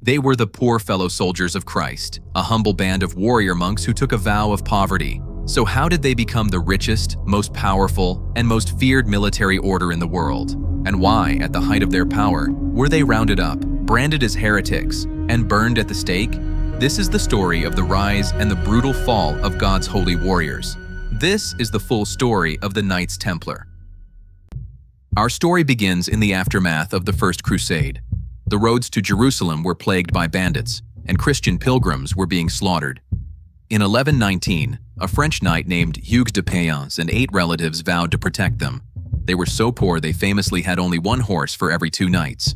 They were the poor fellow soldiers of Christ, a humble band of warrior monks who took a vow of poverty. So how did they become the richest, most powerful, and most feared military order in the world? And why, at the height of their power, were they rounded up, branded as heretics, and burned at the stake? This is the story of the rise and the brutal fall of God's holy warriors. This is the full story of the Knights Templar. Our story begins in the aftermath of the First Crusade. The roads to Jerusalem were plagued by bandits, and Christian pilgrims were being slaughtered. In 1119, a French knight named Hugues de Payens and 8 relatives vowed to protect them. They were so poor they famously had only 1 horse for every 2 knights.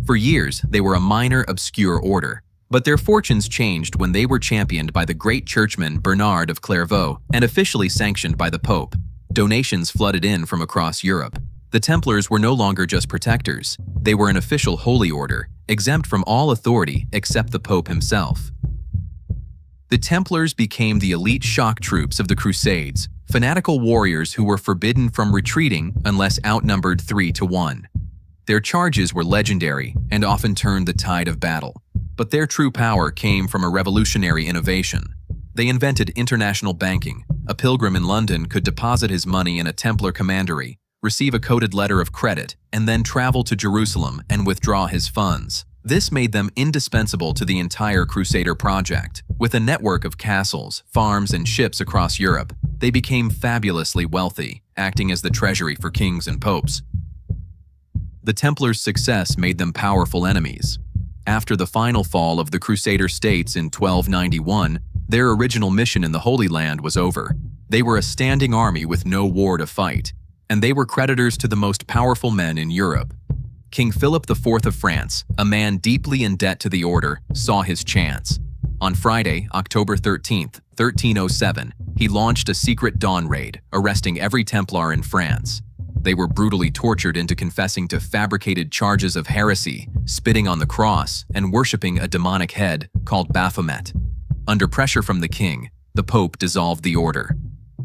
For years, they were a minor, obscure order, but their fortunes changed when they were championed by the great churchman Bernard of Clairvaux and officially sanctioned by the Pope. Donations flooded in from across Europe. The Templars were no longer just protectors. They were an official holy order, exempt from all authority except the Pope himself. The Templars became the elite shock troops of the Crusades, fanatical warriors who were forbidden from retreating unless outnumbered 3 to 1. Their charges were legendary and often turned the tide of battle. But their true power came from a revolutionary innovation. They invented international banking. A pilgrim in London could deposit his money in a Templar commandery, receive a coded letter of credit, and then travel to Jerusalem and withdraw his funds. This made them indispensable to the entire Crusader project. With a network of castles, farms, and ships across Europe, they became fabulously wealthy, acting as the treasury for kings and popes. The Templars' success made them powerful enemies. After the final fall of the Crusader states in 1291, their original mission in the Holy Land was over. They were a standing army with no war to fight, and they were creditors to the most powerful men in Europe. King Philip IV of France, a man deeply in debt to the order, saw his chance. On Friday, October 13, 1307, he launched a secret dawn raid, arresting every Templar in France. They were brutally tortured into confessing to fabricated charges of heresy, spitting on the cross, and worshipping a demonic head called Baphomet. Under pressure from the king, the Pope dissolved the order.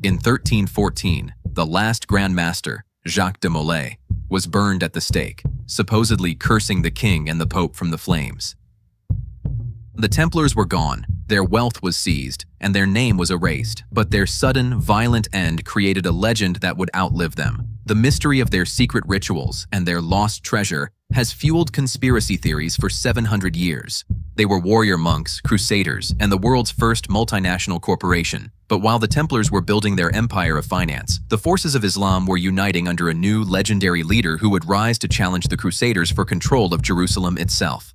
In 1314, the last Grand Master, Jacques de Molay, was burned at the stake, supposedly cursing the king and the Pope from the flames. The Templars were gone, their wealth was seized, and their name was erased, but their sudden, violent end created a legend that would outlive them. The mystery of their secret rituals and their lost treasure has fueled conspiracy theories for 700 years. They were warrior monks, crusaders, and the world's first multinational corporation. But while the Templars were building their empire of finance, the forces of Islam were uniting under a new, legendary leader who would rise to challenge the Crusaders for control of Jerusalem itself.